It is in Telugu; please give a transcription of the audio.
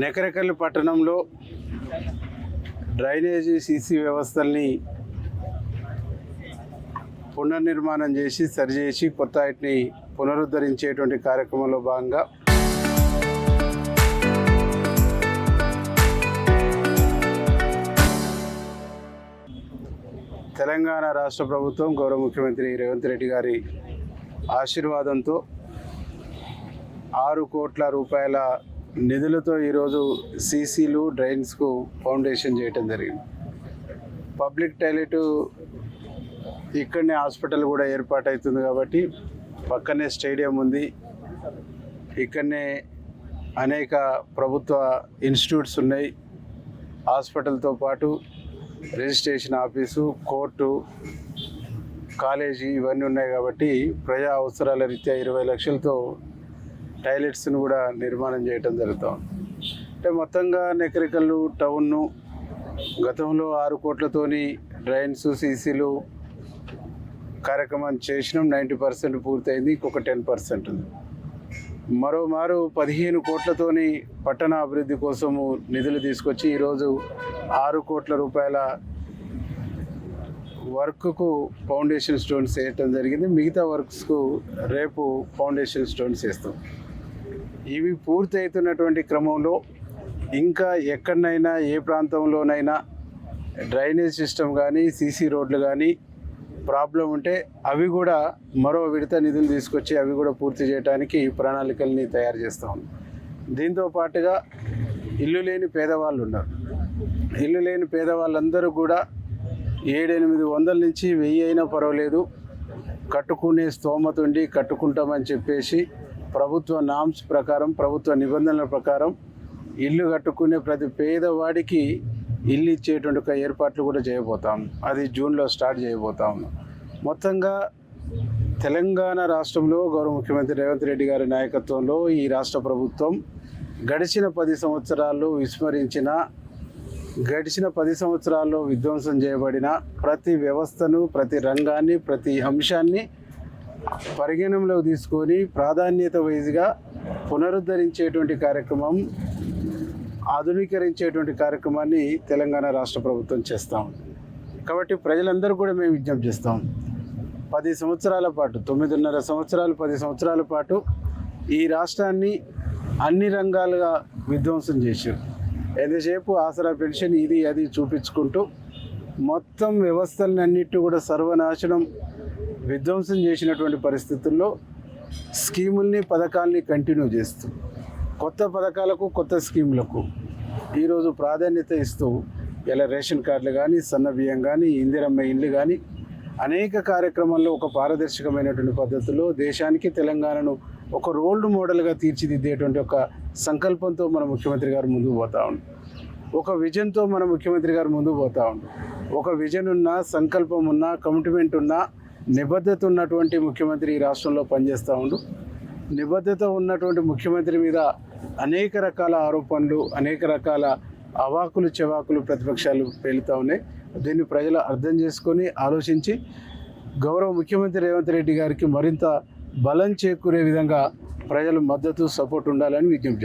నెకరెకల్లి పట్టణంలో డ్రైనేజీ సీసీ వ్యవస్థల్ని పునర్నిర్మాణం చేసి సరిచేసి కొత్త వాటిని పునరుద్ధరించేటువంటి కార్యక్రమంలో భాగంగా తెలంగాణ రాష్ట్ర ప్రభుత్వం గౌరవ ముఖ్యమంత్రి రేవంత్ రెడ్డి గారి ఆశీర్వాదంతో 6 కోట్ల రూపాయల నిధులతో ఈరోజు సీసీలు డ్రైన్స్కు ఫౌండేషన్ చేయటం జరిగింది. పబ్లిక్ టాయిలెట్ ఇక్కడనే హాస్పిటల్ కూడా ఏర్పాటు అవుతుంది కాబట్టి పక్కనే స్టేడియం ఉంది. ఇక్కడనే అనేక ప్రభుత్వ ఇన్స్టిట్యూట్స్ ఉన్నాయి. హాస్పిటల్తో పాటు రిజిస్ట్రేషన్ ఆఫీసు, కోర్టు, కాలేజీ ఇవన్నీ ఉన్నాయి కాబట్టి ప్రజా అవసరాల రీత్యా 20 లక్షలతో టాయిలెట్స్ను కూడా నిర్మాణం చేయటం జరుగుతుంది. అంటే మొత్తంగా నెకరికల్లు టౌన్ను గతంలో 6 కోట్లతోని డ్రైన్స్ సీసీలు కార్యక్రమం చేసినాం. 90% పూర్తయింది. ఇంకొక 10% ఉంది. మరోమారు 15 కోట్లతోని పట్టణ అభివృద్ధి కోసము నిధులు తీసుకొచ్చి ఈరోజు 6 కోట్ల రూపాయల వర్క్కు ఫౌండేషన్ స్టోన్స్ వేయటం జరిగింది. మిగతా వర్క్స్కు రేపు ఫౌండేషన్ స్టోన్స్ వేస్తాం. ఇవి పూర్తి అవుతున్నటువంటి క్రమంలో ఇంకా ఎక్కడనైనా ఏ ప్రాంతంలోనైనా డ్రైనేజ్ సిస్టమ్ కానీ సీసీ రోడ్లు కానీ ప్రాబ్లం ఉంటే అవి కూడా మరో విడత నిధులు తీసుకొచ్చి అవి కూడా పూర్తి చేయడానికి ప్రణాళికల్ని తయారు చేస్తాం. దీంతో పాటుగా ఇల్లు లేని పేదవాళ్ళు ఉన్నారు. ఇల్లు లేని పేదవాళ్ళందరూ కూడా 700-800 నుంచి 1000 అయినా పర్వాలేదు, కట్టుకునే స్తోమత ఉండి కట్టుకుంటామని చెప్పేసి ప్రభుత్వ నామ్స్ ప్రకారం, ప్రభుత్వ నిబంధనల ప్రకారం ఇల్లు కట్టుకునే ప్రతి పేదవాడికి ఇల్లు ఇచ్చేటువంటి ఒక ఏర్పాట్లు కూడా చేయబోతాం. అది జూన్లో స్టార్ట్ చేయబోతాం. మొత్తంగా తెలంగాణ రాష్ట్రంలో గౌరవ ముఖ్యమంత్రి రేవంత్ రెడ్డి గారి నాయకత్వంలో ఈ రాష్ట్ర ప్రభుత్వం గడిచిన 10 సంవత్సరాల్లో విస్మరించిన, గడిచిన 10 సంవత్సరాల్లో విధ్వంసం చేయబడిన ప్రతి వ్యవస్థను, ప్రతి రంగాన్ని, ప్రతి అంశాన్ని పరిగణనలోకి తీసుకొని ప్రాధాన్యత వైజ్గా పునరుద్ధరించేటువంటి కార్యక్రమం, ఆధునీకరించేటువంటి కార్యక్రమాన్ని తెలంగాణ రాష్ట్ర ప్రభుత్వం చేస్తాం. కాబట్టి ప్రజలందరూ కూడా మేము విజ్ఞప్తి చేస్తాం. 10 సంవత్సరాల పాటు, 9.5 సంవత్సరాలు, 10 సంవత్సరాల పాటు ఈ రాష్ట్రాన్ని అన్ని రంగాలుగా విధ్వంసం చేశారు. ఎంతసేపు ఆసరా పెన్షన్ ఇది అది చూపించుకుంటూ మొత్తం వ్యవస్థలని అన్నిటి కూడా సర్వనాశనం, విధ్వంసం చేసినటువంటి పరిస్థితుల్లో స్కీముల్ని, పథకాల్ని కంటిన్యూ చేస్తూ కొత్త పథకాలకు, కొత్త స్కీములకు ఈరోజు ప్రాధాన్యత ఇస్తూ ఇలా రేషన్ కార్డులు కానీ, సన్న బియ్యం కానీ, ఇందిరమ్మ ఇండ్లు కానీ అనేక కార్యక్రమాల్లో ఒక పారదర్శకమైనటువంటి పద్ధతిలో దేశానికి తెలంగాణను ఒక రోల్ మోడల్గా తీర్చిదిద్దేటువంటి ఒక సంకల్పంతో మన ముఖ్యమంత్రి గారు ముందుకు పోతా ఉండు. ఒక విజన్తో మన ముఖ్యమంత్రి గారు ముందుకు పోతా ఉండు. ఒక విజన్ ఉన్న, సంకల్పం ఉన్న, కమిట్మెంట్ ఉన్న, నిబద్ధత ఉన్నటువంటి ముఖ్యమంత్రి ఈ రాష్ట్రంలో పనిచేస్తూ ఉండు. నిబద్ధత ఉన్నటువంటి ముఖ్యమంత్రి మీద అనేక రకాల ఆరోపణలు, అనేక రకాల అవాకులు చెవాకులు ప్రతిపక్షాలు పేలుతూ ఉన్నాయి. దీన్ని ప్రజలు అర్థం చేసుకొని ఆలోచించి గౌరవ ముఖ్యమంత్రి రేవంత్ రెడ్డి గారికి మరింత బలం చేకూరే విధంగా ప్రజలు మద్దతు, సపోర్ట్ ఉండాలని విజ్ఞప్తి చేస్తారు.